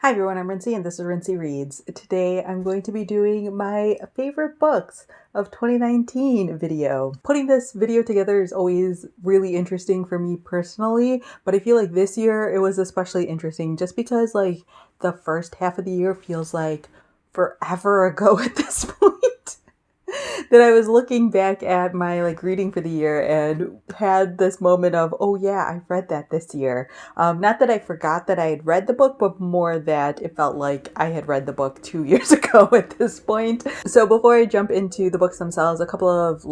Hi everyone, I'm Rincey and this is Rincey Reads. Today I'm going to be doing my favorite books of 2019 video. Putting this video together is always really interesting for me personally, but I feel like this year it was especially interesting just because the first half of the year feels like forever ago at this point. That I was looking back at my reading for the year and had this moment of, oh yeah, I read that this year. Not that I forgot that I had read the book, but more that it felt like I had read the book 2 years ago at this point. So before I jump into the books themselves, a couple of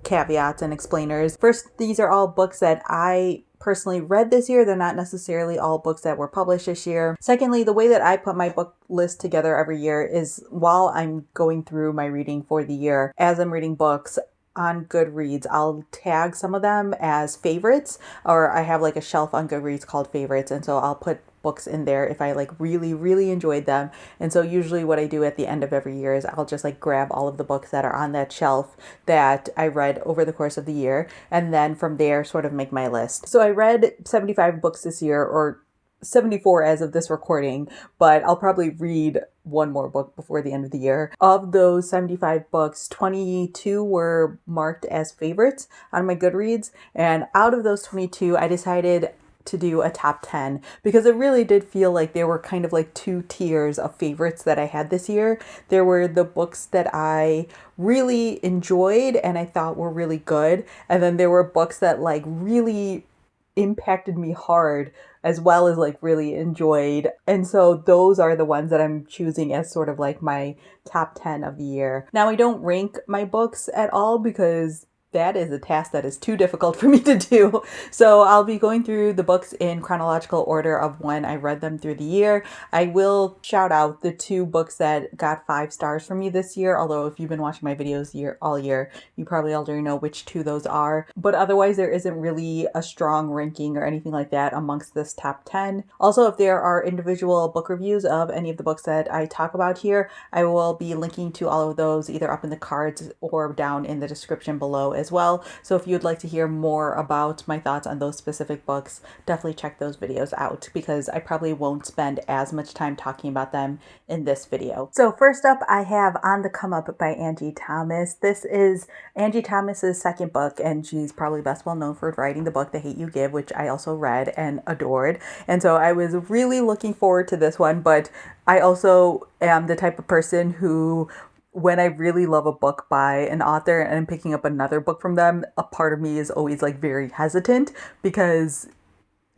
caveats and explainers. First, these are all books that I personally read this year. They're not necessarily all books that were published this year. Secondly, the way that I put my book list together every year is while I'm going through my reading for the year, as I'm reading books on Goodreads, I'll tag some of them as favorites, or I have a shelf on Goodreads called favorites, and so I'll put books in there if I really enjoyed them. And so usually what I do at the end of every year is I'll just grab all of the books that are on that shelf that I read over the course of the year, and then from there sort of make my list. So I read 75 books this year, or 74 as of this recording, but I'll probably read one more book before the end of the year. Of those 75 books, 22 were marked as favorites on my Goodreads, and out of those 22, I decided to do a top 10 because it really did feel like there were kind of two tiers of favorites that I had this year. There were the books that I really enjoyed and I thought were really good, and then there were books that really impacted me hard as well as really enjoyed. And so those are the ones that I'm choosing as sort of my top 10 of the year. Now, I don't rank my books at all because that is a task that is too difficult for me to do. So I'll be going through the books in chronological order of when I read them through the year. I will shout out the 2 books that got 5 stars for me this year, although if you've been watching my videos all year, you probably already know which 2 those are. But otherwise, there isn't really a strong ranking or anything like that amongst this top 10. Also, if there are individual book reviews of any of the books that I talk about here, I will be linking to all of those either up in the cards or down in the description below as well. So if you'd like to hear more about my thoughts on those specific books, definitely check those videos out because I probably won't spend as much time talking about them in this video. So first up, I have On the Come Up by Angie Thomas. This is Angie Thomas's second book, and she's probably best well known for writing the book The Hate You Give, which I also read and adored. And so I was really looking forward to this one, but I also am the type of person who, when I really love a book by an author and I'm picking up another book from them, a part of me is always very hesitant because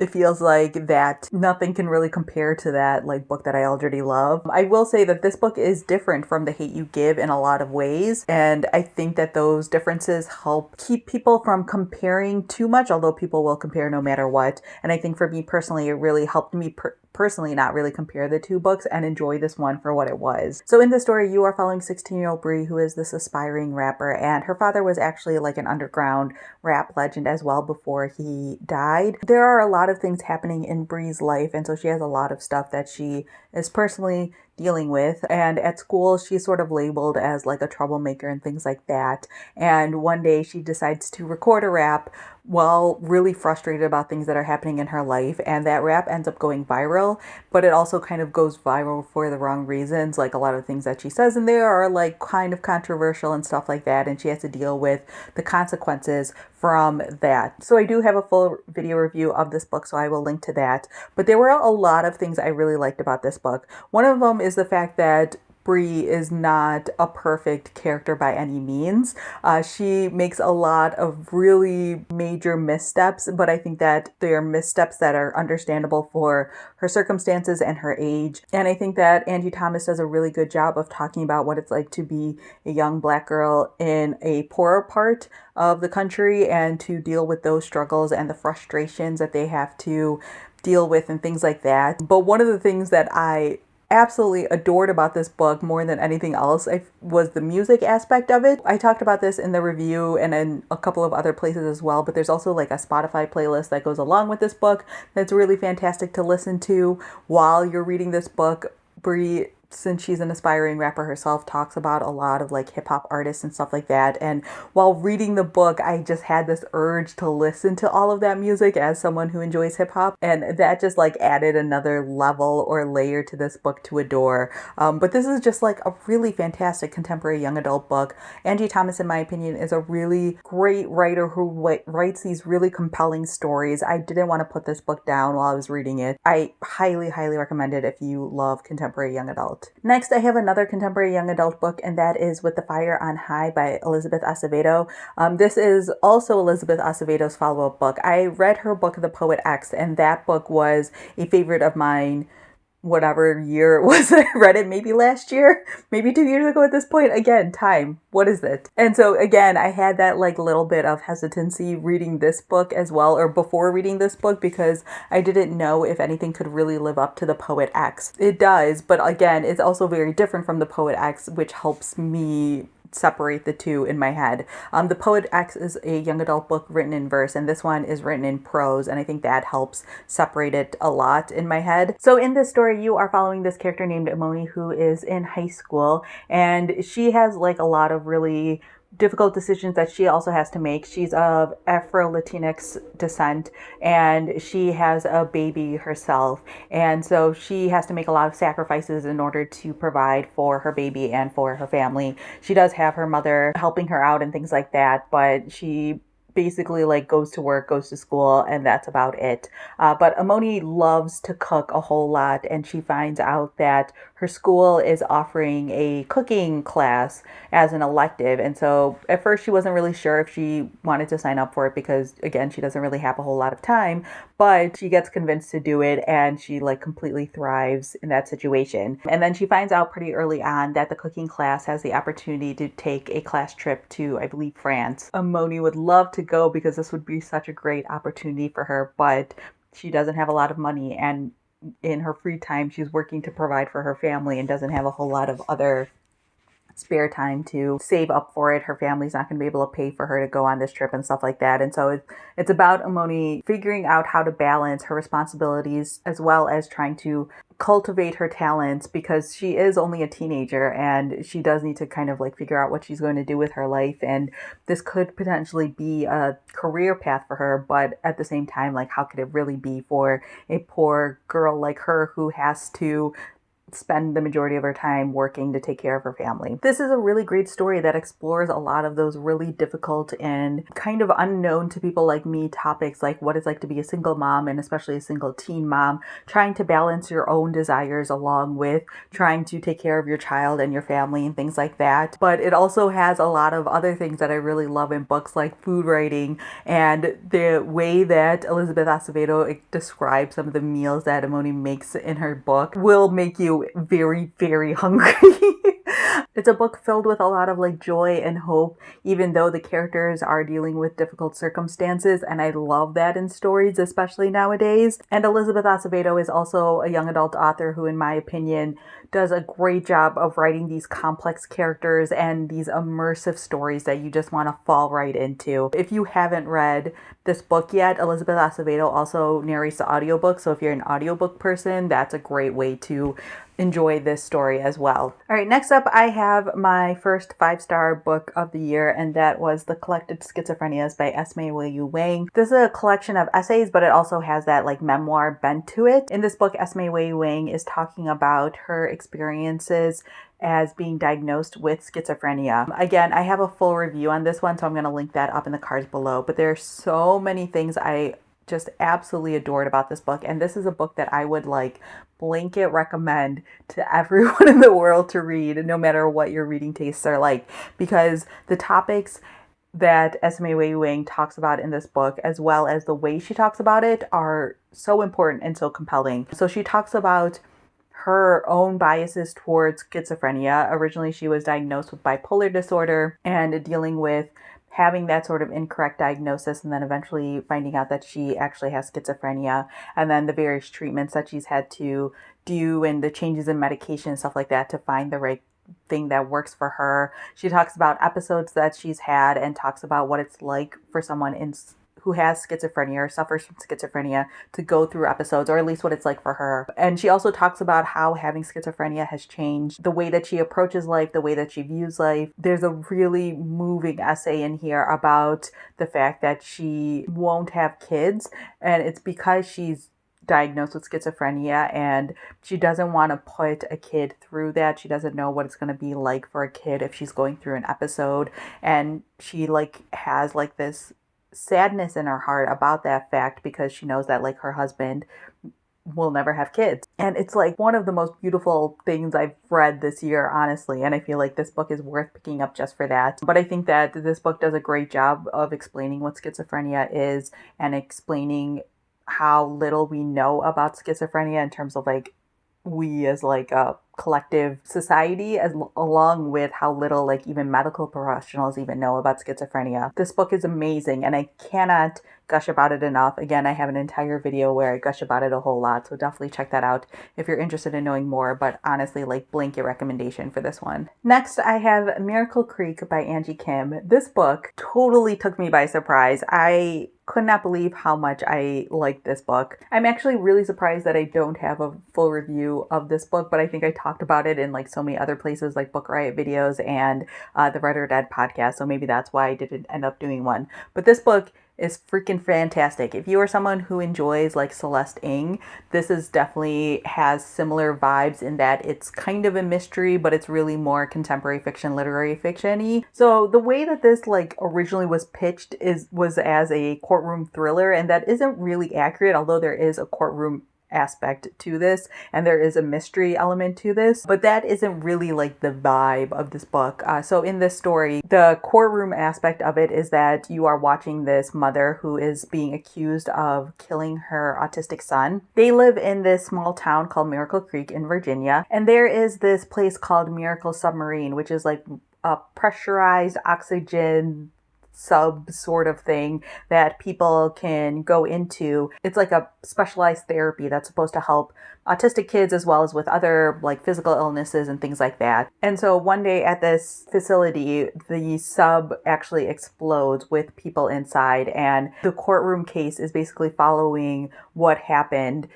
it feels like that nothing can really compare to that book that I already love. I will say that this book is different from The Hate You Give in a lot of ways, and I think that those differences help keep people from comparing too much, although people will compare no matter what. And I think for me personally, it really helped me personally not really compare the 2 books and enjoy this one for what it was. So in the story, you are following 16-year-old Bree, who is this aspiring rapper, and her father was actually an underground rap legend as well before he died. There are a lot of things happening in Bree's life, and so she has a lot of stuff that she is personally dealing with, and at school she's sort of labeled as a troublemaker and things like that. And one day she decides to record a rap while really frustrated about things that are happening in her life, and that rap ends up going viral, but it also kind of goes viral for the wrong reasons. A lot of things that she says in there are kind of controversial and stuff like that, and she has to deal with the consequences from that. So I do have a full video review of this book, so I will link to that. But there were a lot of things I really liked about this book. One of them is the fact that Bree is not a perfect character by any means. She makes a lot of really major missteps, but I think that they are missteps that are understandable for her circumstances and her age. And I think that Angie Thomas does a really good job of talking about what it's like to be a young Black girl in a poorer part of the country and to deal with those struggles and the frustrations that they have to deal with and things like that. But one of the things that I absolutely adored about this book more than anything else was the music aspect of it. I talked about this in the review and in a couple of other places as well, but there's also a Spotify playlist that goes along with this book that's really fantastic to listen to while you're reading this book. Bree since she's an aspiring rapper herself, talks about a lot of like hip hop artists and stuff like that. And while reading the book, I just had this urge to listen to all of that music as someone who enjoys hip hop. And that just like added another level or layer to this book to adore. But this is just like a really fantastic contemporary young adult book. Angie Thomas, in my opinion, is a really great writer who writes these really compelling stories. I didn't want to put this book down while I was reading it. I highly, highly recommend it if you love contemporary young adult. Next, I have another contemporary young adult book, and that is With the Fire on High by Elizabeth Acevedo. This is also Elizabeth Acevedo's follow-up book. I read her book, The Poet X, and that book was a favorite of mine whatever year it was that I read it, maybe last year, maybe 2 years ago at this point. Again, time, what is it? And so again, I had that like little bit of hesitancy reading this book as well, or before reading this book, because I didn't know if anything could really live up to The Poet X. It does, but again, it's also very different from The Poet X, which helps me separate the two in my head. The Poet X is a young adult book written in verse, and this one is written in prose, and I think that helps separate it a lot in my head. So in this story, you are following this character named Imoni, who is in high school, and she has like a lot of really difficult decisions that she also has to make. She's of Afro-Latinx descent, and she has a baby herself. And so she has to make a lot of sacrifices in order to provide for her baby and for her family. She does have her mother helping her out and things like that, but she basically like goes to work, goes to school, and that's about it. But Imoni loves to cook a whole lot, and she finds out that her school is offering a cooking class as an elective. And so at first she wasn't really sure if she wanted to sign up for it because, again, she doesn't really have a whole lot of time, but she gets convinced to do it, and she like completely thrives in that situation. And then she finds out pretty early on that the cooking class has the opportunity to take a class trip to, I believe, France. Imoni would love to go because this would be such a great opportunity for her, but she doesn't have a lot of money, and in her free time she's working to provide for her family and doesn't have a whole lot of other spare time to save up for it. Her family's not going to be able to pay for her to go on this trip and stuff like that. And so it's about Imoni figuring out how to balance her responsibilities as well as trying to cultivate her talents, because she is only a teenager and she does need to kind of like figure out what she's going to do with her life. And this could potentially be a career path for her, but at the same time, like, how could it really be for a poor girl like her who has to spend the majority of her time working to take care of her family? This is a really great story that explores a lot of those really difficult and kind of unknown to people like me topics, like what it's like to be a single mom, and especially a single teen mom, trying to balance your own desires along with trying to take care of your child and your family and things like that. But it also has a lot of other things that I really love in books, like food writing, and the way that Elizabeth Acevedo describes some of the meals that Imoni makes in her book will make you very, very hungry. It's a book filled with a lot of like joy and hope, even though the characters are dealing with difficult circumstances, and I love that in stories, especially nowadays. And Elizabeth Acevedo is also a young adult author who, in my opinion, does a great job of writing these complex characters and these immersive stories that you just want to fall right into. If you haven't read this book yet, Elizabeth Acevedo also narrates the audiobook, so if you're an audiobook person, that's a great way to enjoy this story as well. All right, next up, I have my first 5-star book of the year, and that was The Collected Schizophrenias by Esme Wei Wang. This is a collection of essays, but it also has that like memoir bent to it. In this book, Esme Wei Wang is talking about her experiences as being diagnosed with schizophrenia. Again, I have a full review on this one, so I'm going to link that up in the cards below, but there are so many things I just absolutely adored about this book, and this is a book that I would like blanket recommend to everyone in the world to read, no matter what your reading tastes are like, because the topics that Esme Wei Wang talks about in this book, as well as the way she talks about it, are so important and so compelling. So she talks about her own biases towards schizophrenia. Originally, she was diagnosed with bipolar disorder and dealing with having that sort of incorrect diagnosis, and then eventually finding out that she actually has schizophrenia, and then the various treatments that she's had to do and the changes in medication and stuff like that to find the right thing that works for her. She talks about episodes that she's had and talks about what it's like for someone who has schizophrenia or suffers from schizophrenia to go through episodes, or at least what it's like for her. And she also talks about how having schizophrenia has changed the way that she approaches life, the way that she views life. There's a really moving essay in here about the fact that she won't have kids, and it's because she's diagnosed with schizophrenia and she doesn't want to put a kid through that. She doesn't know what it's going to be like for a kid if she's going through an episode, and she like has like this sadness in her heart about that fact because she knows that like her husband will never have kids. And it's like one of the most beautiful things I've read this year, honestly. And I feel like this book is worth picking up just for that. But I think that this book does a great job of explaining what schizophrenia is and explaining how little we know about schizophrenia in terms of like we as like a collective society, as along with how little like even medical professionals even know about schizophrenia. This book is amazing and I cannot gush about it enough. Again, I have an entire video where I gush about it a whole lot, so definitely check that out if you're interested in knowing more, but honestly, like blanket recommendation for this one. Next, I have Miracle Creek by Angie Kim. This book totally took me by surprise. I could not believe how much I liked this book. I'm actually really surprised that I don't have a full review of this book, but I think I talked about it in like so many other places like Book Riot videos and the Read or Dead podcast, so maybe that's why I didn't end up doing one. But this book is freaking fantastic. If you are someone who enjoys like Celeste Ng, this is definitely has similar vibes in that it's kind of a mystery, but it's really more contemporary fiction, literary fiction-y. So the way that this like originally was pitched was as a courtroom thriller, and that isn't really accurate, although there is a courtroom aspect to this and there is a mystery element to this, but that isn't really like the vibe of this book. So in this story, the courtroom aspect of it is that you are watching this mother who is being accused of killing her autistic son. They live in this small town called Miracle Creek in Virginia, and there is this place called Miracle Submarine, which is like a pressurized oxygen sub sort of thing that people can go into. It's like a specialized therapy that's supposed to help autistic kids as well as with other like physical illnesses and things like that. And so one day at this facility, the sub actually explodes with people inside, and the courtroom case is basically following what happened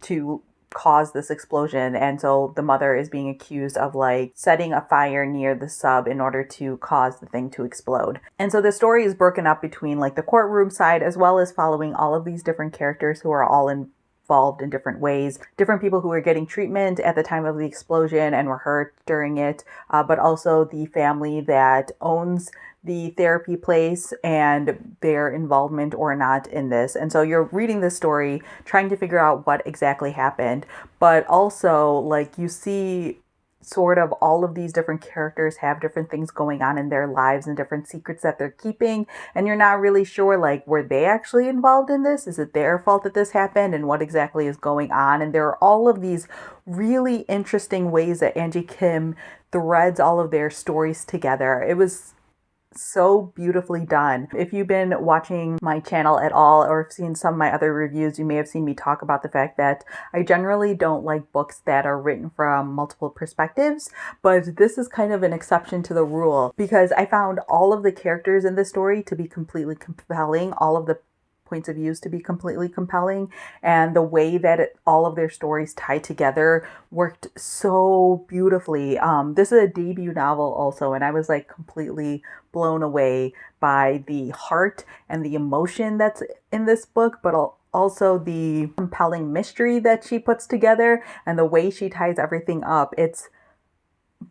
to cause this explosion. And so the mother is being accused of like setting a fire near the sub in order to cause the thing to explode. And so the story is broken up between like the courtroom side as well as following all of these different characters who are all involved in different ways, different people who were getting treatment at the time of the explosion and were hurt during it, but also the family that owns the therapy place and their involvement or not in this. And so you're reading this story trying to figure out what exactly happened, but also like you see sort of all of these different characters have different things going on in their lives and different secrets that they're keeping, and you're not really sure like were they actually involved in this? Is it their fault that this happened, and what exactly is going on? And there are all of these really interesting ways that Angie Kim threads all of their stories together. It was so beautifully done. If you've been watching my channel at all or have seen some of my other reviews, you may have seen me talk about the fact that I generally don't like books that are written from multiple perspectives, but this is kind of an exception to the rule because I found all of the characters in the story to be completely compelling, all of the points of views to be completely compelling, and the way that all of their stories tied together worked so beautifully. This is a debut novel also, and I was like completely blown away by the heart and the emotion that's in this book, but also the compelling mystery that she puts together and the way she ties everything up. It's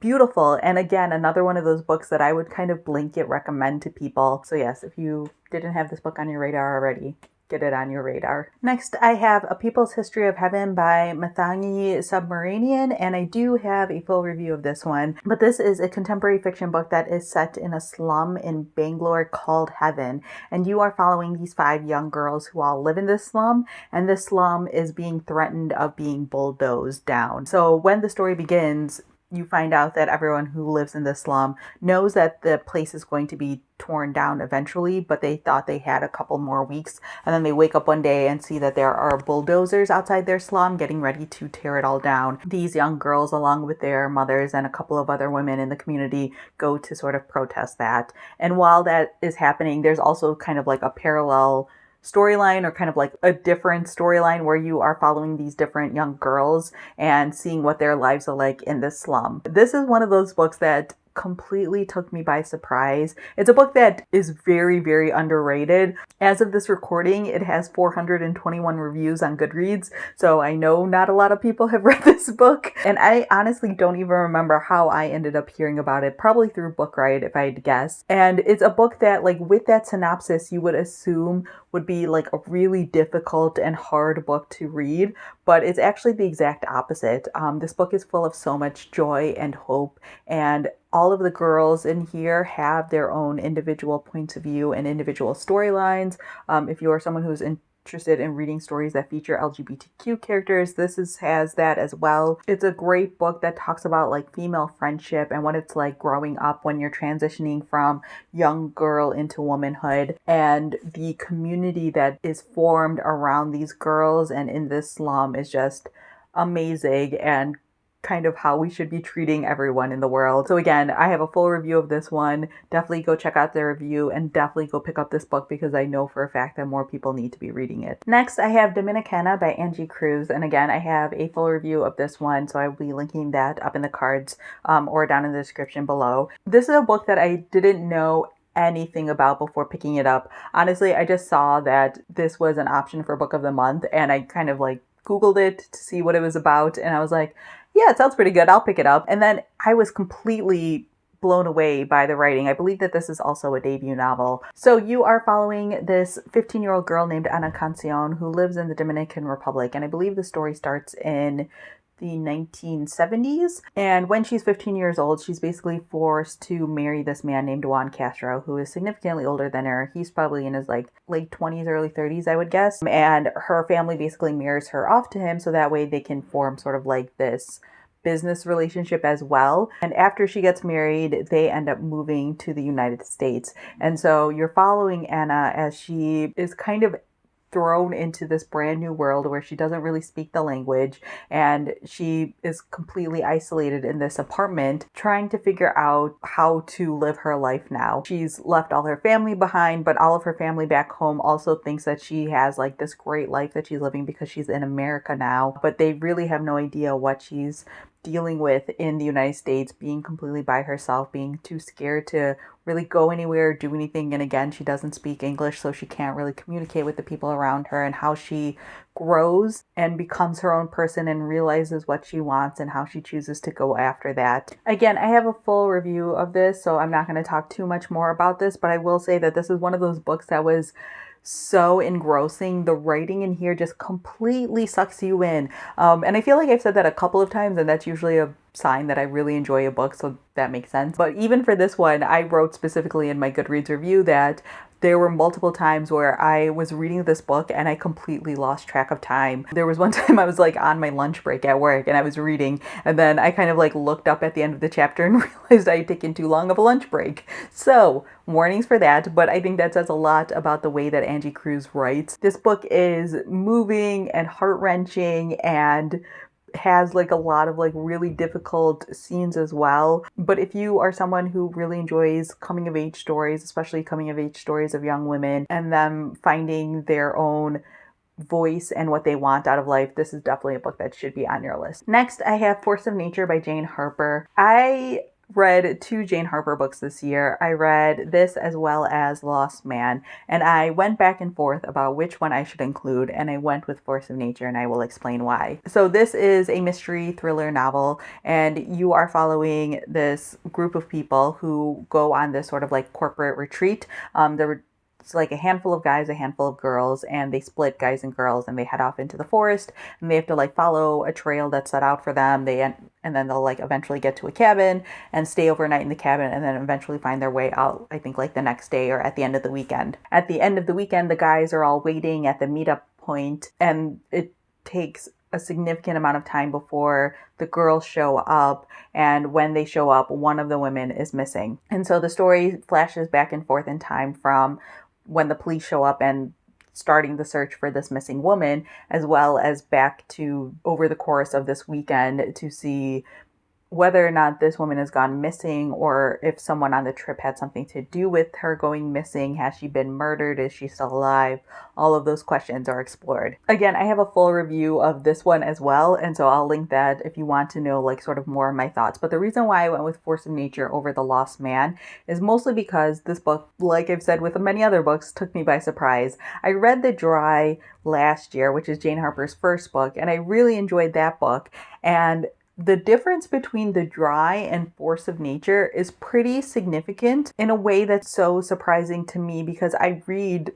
beautiful. And again, another one of those books that I would kind of blanket recommend to people. So yes, if you didn't have this book on your radar already, get it on your radar. Next, I have A People's History of Heaven by Mathangi Submarinian, and I do have a full review of this one. But this is a contemporary fiction book that is set in a slum in Bangalore called Heaven, and you are following these 5 young girls who all live in this slum, and this slum is being threatened of being bulldozed down. So when the story begins, you find out that everyone who lives in the slum knows that the place is going to be torn down eventually, but they thought they had a couple more weeks. And then they wake up one day and see that there are bulldozers outside their slum getting ready to tear it all down. These young girls, along with their mothers and a couple of other women in the community, go to sort of protest that. And while that is happening, there's also kind of like a parallel storyline, or kind of like a different storyline where you are following these different young girls and seeing what their lives are like in this slum. This is one of those books that completely took me by surprise. It's a book that is very, very underrated. As of this recording, it has 421 reviews on Goodreads, so I know not a lot of people have read this book, and I honestly don't even remember how I ended up hearing about it, probably through Book Riot if I had to guess. And it's a book that, like, with that synopsis, you would assume would be like a really difficult and hard book to read, but it's actually the exact opposite. This book is full of so much joy and hope, and all of the girls in here have their own individual points of view and individual storylines. If you are someone who's interested in reading stories that feature LGBTQ characters, has that as well. It's a great book that talks about like female friendship and what it's like growing up when you're transitioning from young girl into womanhood, and the community that is formed around these girls and in this slum is just amazing, and kind of how we should be treating everyone in the world. So again, I have a full review of this one. Definitely go check out the review and definitely go pick up this book because I know for a fact that more people need to be reading it. Next, I have Dominicana by Angie Cruz. And again, I have a full review of this one, so I will be linking that up in the cards or down in the description below. This is a book that I didn't know anything about before picking it up. Honestly, I just saw that this was an option for Book of the Month, and I kind of like Googled it to see what it was about, and I was like, yeah, it sounds pretty good. I'll pick it up. And then I was completely blown away by the writing. I believe that this is also a debut novel. So you are following this 15-year-old girl named Ana Cancion who lives in the Dominican Republic. And I believe the story starts in the 1970s. And when she's 15 years old, she's basically forced to marry this man named Juan Castro, who is significantly older than her. He's probably in his like late 20s, early 30s, I would guess. And her family basically mirrors her off to him so that way they can form sort of like this business relationship as well. And after she gets married, they end up moving to the United States. And so you're following Anna as she is kind of thrown into this brand new world where she doesn't really speak the language, and she is completely isolated in this apartment trying to figure out how to live her life now. She's left all her family behind, but all of her family back home also thinks that she has like this great life that she's living because she's in America now, but they really have no idea what she's dealing with in the United States, being completely by herself, being too scared to really go anywhere, do anything. And again, she doesn't speak English, so she can't really communicate with the people around her, and how she grows and becomes her own person and realizes what she wants and how she chooses to go after that. Again, I have a full review of this, so I'm not going to talk too much more about this, but I will say that this is one of those books that was so engrossing. The writing in here just completely sucks you in. And I feel like I've said that a couple of times, and that's usually a sign that I really enjoy a book, so that makes sense. But even for this one, I wrote specifically in my Goodreads review that there were multiple times where I was reading this book and I completely lost track of time. There was one time I was like on my lunch break at work and I was reading, and then I kind of like looked up at the end of the chapter and realized I had taken too long of a lunch break. So warnings for that, but I think that says a lot about the way that Angie Cruz writes. This book is moving and heart-wrenching and has like a lot of like really difficult scenes as well. But if you are someone who really enjoys coming of age stories, especially coming of age stories of young women and them finding their own voice and what they want out of life, this is definitely a book that should be on your list. Next, I have Force of Nature by Jane Harper. I read 2 Jane Harper books this year. I read this as well as Lost Man, and I went back and forth about which one I should include, and I went with Force of Nature, and I will explain why. So this is a mystery thriller novel, and you are following this group of people who go on this sort of like corporate retreat. It's like a handful of guys, a handful of girls, and they split guys and girls, and they head off into the forest, and they have to like follow a trail that's set out for them. And then they'll like eventually get to a cabin and stay overnight in the cabin, and then eventually find their way out, I think like the next day or at the end of the weekend. At the end of the weekend, the guys are all waiting at the meetup point, and it takes a significant amount of time before the girls show up, and when they show up, one of the women is missing. And so the story flashes back and forth in time from when the police show up and starting the search for this missing woman, as well as back to over the course of this weekend to see whether or not this woman has gone missing or if someone on the trip had something to do with her going missing. Has she been murdered? Is she still alive? All of those questions are explored. Again, I have a full review of this one as well, and so I'll link that if you want to know like sort of more of my thoughts. But the reason why I went with Force of Nature over The Lost Man is mostly because this book, like I've said with many other books, took me by surprise. I read The Dry last year, which is Jane Harper's first book, and I really enjoyed that book. And the difference between The Dry and Force of Nature is pretty significant in a way that's so surprising to me because I read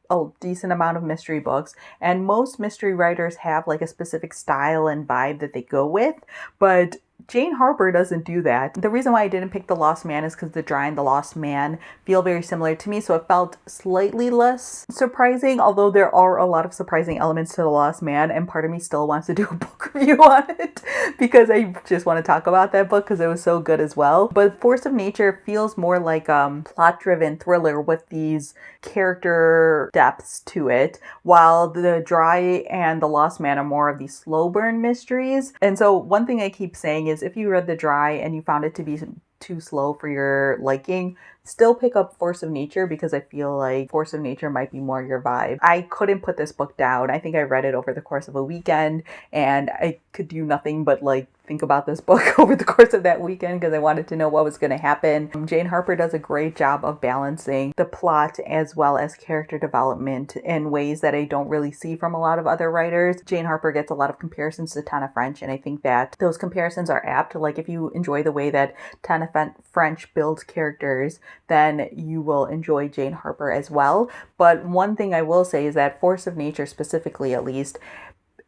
a decent amount of mystery books, and most mystery writers have like a specific style and vibe that they go with, but Jane Harper doesn't do that. The reason why I didn't pick The Lost Man is because The Dry and The Lost Man feel very similar to me, so it felt slightly less surprising, although there are a lot of surprising elements to The Lost Man, and part of me still wants to do a book review on it because I just want to talk about that book because it was so good as well. But Force of Nature feels more like plot-driven thriller with these character depths to it, while The Dry and The Lost Man are more of these slow burn mysteries. And so one thing I keep saying is if you read The Dry and you found it to be too slow for your liking, still pick up Force of Nature because I feel like Force of Nature might be more your vibe. I couldn't put this book down. I think I read it over the course of a weekend and I could do nothing but like think about this book over the course of that weekend because I wanted to know what was going to happen. Jane Harper does a great job of balancing the plot as well as character development in ways that I don't really see from a lot of other writers. Jane Harper gets a lot of comparisons to Tana French, and I think that those comparisons are apt. Like if you enjoy the way that Tana French builds characters, then you will enjoy Jane Harper as well. But one thing I will say is that Force of Nature specifically, at least,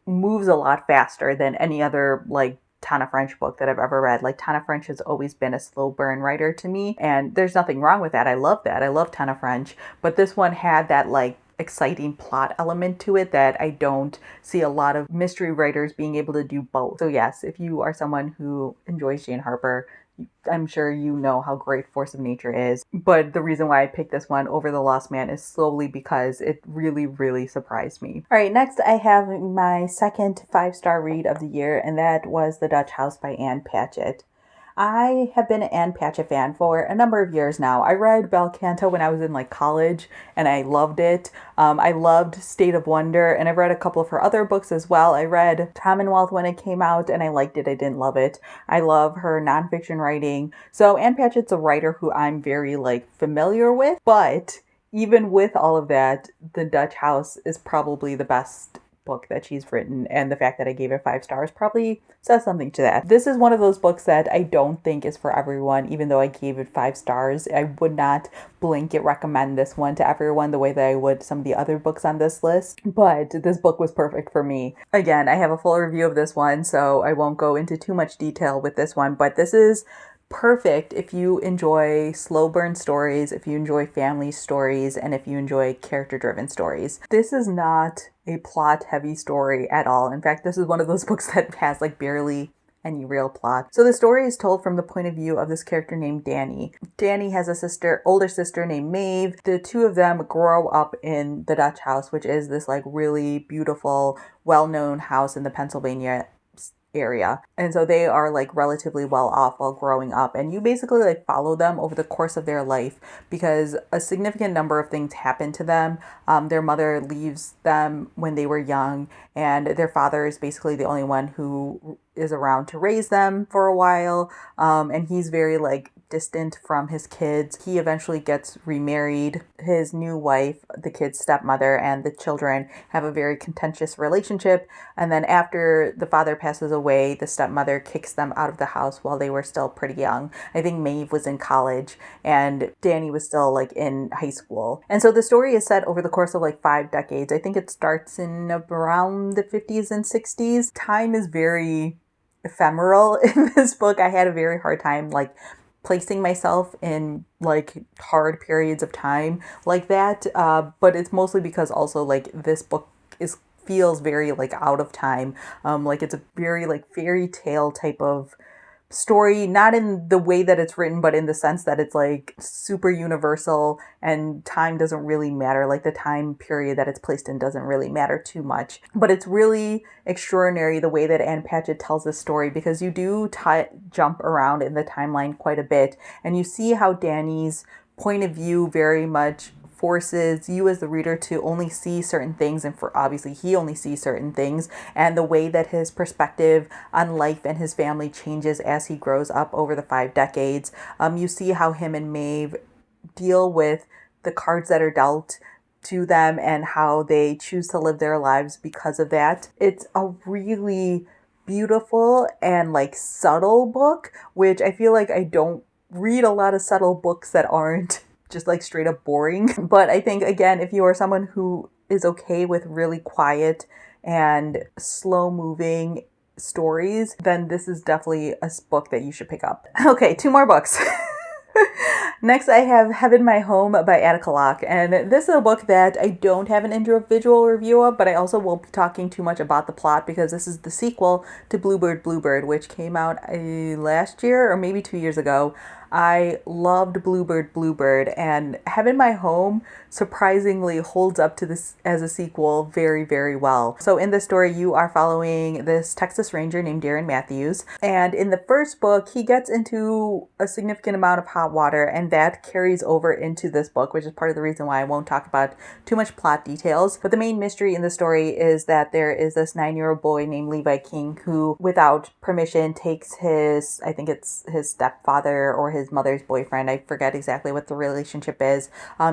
moves a lot faster than any other like Tana French book that I've ever read. Like Tana French has always been a slow burn writer to me, and there's nothing wrong with that. I love that. I love Tana French, but this one had that like exciting plot element to it that I don't see a lot of mystery writers being able to do both. So yes, if you are someone who enjoys Jane Harper, I'm sure you know how great Force of Nature is. But the reason why I picked this one over The Lost Man is solely because it really, really surprised me. All right, next I have my second 5-star read of the year, and that was The Dutch House by Ann Patchett. I have been an Ann Patchett fan for a number of years now. I read Bel Canto when I was in like college and I loved it. I loved State of Wonder, and I've read a couple of her other books as well. I read Commonwealth when it came out and I liked it. I didn't love it. I love her nonfiction writing. So Ann Patchett's a writer who I'm very like familiar with, but even with all of that, The Dutch House is probably the best book that she's written, and the fact that I gave it 5 stars probably says something to that. This is one of those books that I don't think is for everyone, even though I gave it 5 stars. I would not blanket recommend this one to everyone the way that I would some of the other books on this list, but this book was perfect for me. Again, I have a full review of this one, so I won't go into too much detail with this one, but this is perfect if you enjoy slow burn stories, if you enjoy family stories, and if you enjoy character driven stories. This is not a plot heavy story at all. In fact, this is one of those books that has like barely any real plot. So the story is told from the point of view of this character named Danny. Danny has a older sister named Maeve. The two of them grow up in the Dutch House, which is this like really beautiful, well-known house in the Pennsylvania area. And so they are like relatively well off while growing up, and you basically like follow them over the course of their life because a significant number of things happen to them. Their mother leaves them when they were young, and their father is basically the only one who is around to raise them for a while. And he's very like distant from his kids. He eventually gets remarried. His new wife, the kid's stepmother, and the children have a very contentious relationship. And then after the father passes away, the stepmother kicks them out of the house while they were still pretty young. I think Maeve was in college and Danny was still like in high school. And so the story is set over the course of like 5 decades. I think it starts in around the 50s and 60s. Time is very ephemeral in this book. I had a very hard time like placing myself in like hard periods of time like that, but it's mostly because also like this book feels very like out of time, like it's a very like fairy tale type of story, not in the way that it's written, but in the sense that it's like super universal and time doesn't really matter. Like the time period that it's placed in doesn't really matter too much. But it's really extraordinary the way that Ann Patchett tells this story, because you do jump around in the timeline quite a bit, and you see how Danny's point of view very much forces you as the reader to only see certain things, and for obviously he only sees certain things, and the way that his perspective on life and his family changes as he grows up over the 5 decades. You see how him and Maeve deal with the cards that are dealt to them and how they choose to live their lives because of that. It's a really beautiful and like subtle book, which I feel like I don't read a lot of subtle books that aren't just like straight up boring. But I think, again, if you are someone who is okay with really quiet and slow moving stories, then this is definitely a book that you should pick up. Okay, 2 more books. Next, I have Heaven My Home by Attica Locke, and this is a book that I don't have an individual review of, but I also won't be talking too much about the plot because this is the sequel to Bluebird Bluebird, which came out last year or maybe 2 years ago. I loved Bluebird Bluebird, and Heaven My Home surprisingly holds up to this as a sequel very, very well. So in this story, you are following this Texas Ranger named Darren Matthews, and in the first book, he gets into a significant amount of hot water, and that carries over into this book, which is part of the reason why I won't talk about too much plot details. But the main mystery in the story is that there is this 9-year-old boy named Levi King who, without permission, takes his, I think it's his stepfather or his mother's boyfriend, I forget exactly what the relationship is,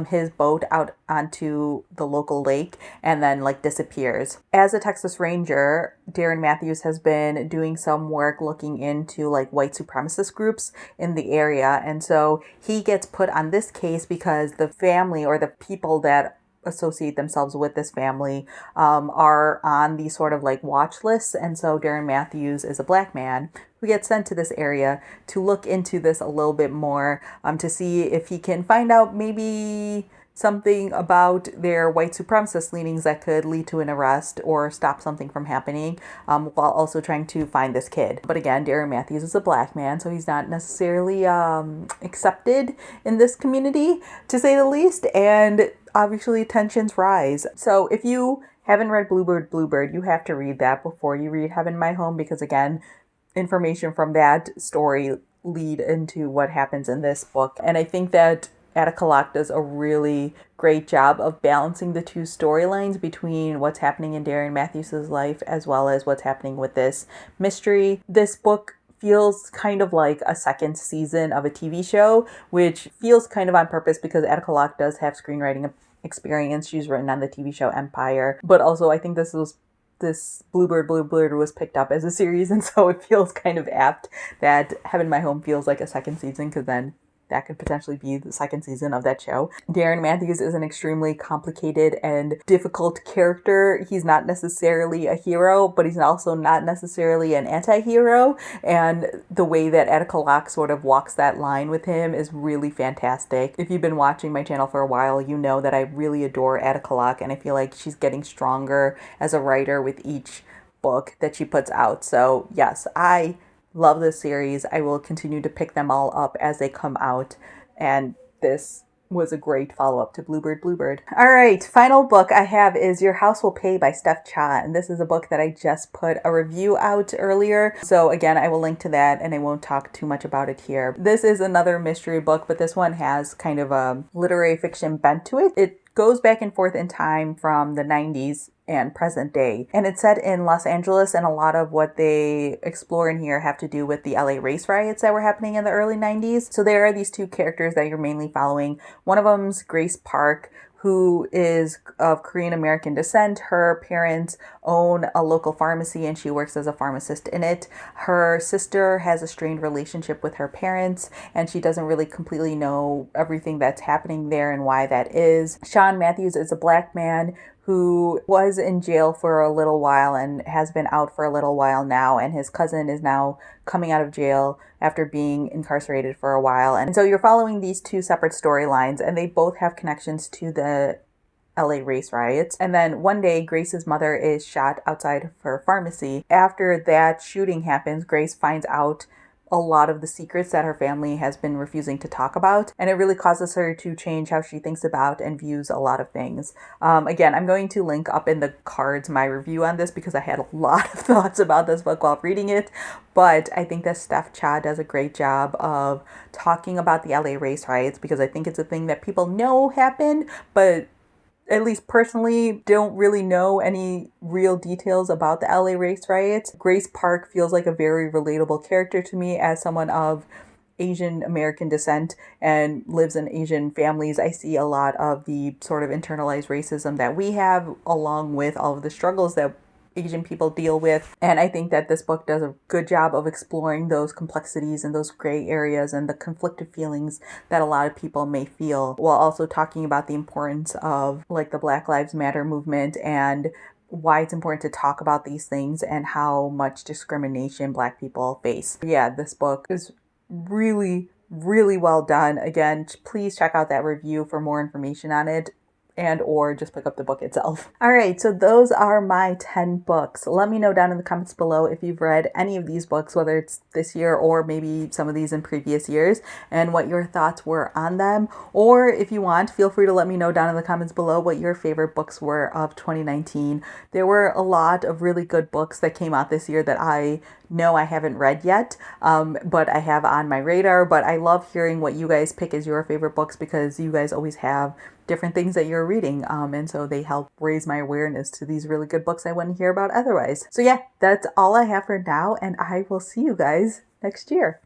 his boat out onto the local lake and then like disappears. As a Texas Ranger, Darren Matthews has been doing some work looking into like white supremacist groups in the area, and so he gets put on this case because the family or the people that associate themselves with this family are on these sort of like watch lists. And so Darren Matthews is a black man who gets sent to this area to look into this a little bit more, to see if he can find out maybe something about their white supremacist leanings that could lead to an arrest or stop something from happening, while also trying to find this kid. But again, Darren Matthews is a black man, so he's not necessarily accepted in this community, to say the least, and obviously tensions rise. So if you haven't read Bluebird Bluebird, you have to read that before you read Heaven My Home, because again, information from that story lead into what happens in this book. And I think that Attica Locke does a really great job of balancing the two storylines between what's happening in Darren Matthews' life as well as what's happening with this mystery. This book feels kind of like a second season of a TV show, which feels kind of on purpose because Attica Locke does have screenwriting experience. She's written on the TV show Empire, but also I think this Bluebird Bluebird was picked up as a series, and so it feels kind of apt that Heaven My Home feels like a second season, because then that could potentially be the second season of that show. Darren Matthews is an extremely complicated and difficult character. He's not necessarily a hero, but he's also not necessarily an anti-hero. And the way that Attica Locke sort of walks that line with him is really fantastic. If you've been watching my channel for a while, you know that I really adore Attica Locke, and I feel like she's getting stronger as a writer with each book that she puts out. So yes, I love this series. I will continue to pick them all up as they come out, and this was a great follow-up to Bluebird Bluebird. All right, final book I have is Your House Will Pay by Steph Cha, and this is a book that I just put a review out earlier. So again, I will link to that, and I won't talk too much about it here. This is another mystery book, but this one has kind of a literary fiction bent to it. It goes back and forth in time from the 90s and present day. And it's set in Los Angeles, and a lot of what they explore in here have to do with the LA race riots that were happening in the early 90s. So there are these two characters that you're mainly following. One of them's Grace Park, who is of Korean American descent. Her parents own a local pharmacy and she works as a pharmacist in it. Her sister has a strained relationship with her parents and she doesn't really completely know everything that's happening there and why that is. Sean Matthews is a black man who was in jail for a little while and has been out for a little while now, and his cousin is now coming out of jail after being incarcerated for a while. And so you're following these two separate storylines, and they both have connections to the LA race riots. And then one day, Grace's mother is shot outside of her pharmacy. After that shooting happens, Grace finds out a lot of the secrets that her family has been refusing to talk about. And it really causes her to change how she thinks about and views a lot of things. Again, I'm going to link up in the cards my review on this because I had a lot of thoughts about this book while reading it. But I think that Steph Cha does a great job of talking about the LA race riots, because I think it's a thing that people know happened, but at least personally, don't really know any real details about the LA race riots. Grace Park feels like a very relatable character to me as someone of Asian American descent and lives in Asian families. I see a lot of the sort of internalized racism that we have, along with all of the struggles that Asian people deal with. And I think that this book does a good job of exploring those complexities and those gray areas and the conflicted feelings that a lot of people may feel, while also talking about the importance of like the Black Lives Matter movement and why it's important to talk about these things and how much discrimination Black people face. Yeah, this book is really, really well done. Again, please check out that review for more information on it, and or just pick up the book itself. All right, so those are my 10 books. Let me know down in the comments below if you've read any of these books, whether it's this year or maybe some of these in previous years, and what your thoughts were on them. Or if you want, feel free to let me know down in the comments below what your favorite books were of 2019. There were a lot of really good books that came out this year that I know I haven't read yet, but I have on my radar. But I love hearing what you guys pick as your favorite books, because you guys always have different things that you're reading, and so they help raise my awareness to these really good books I wouldn't hear about otherwise. So yeah, that's all I have for now, and I will see you guys next year.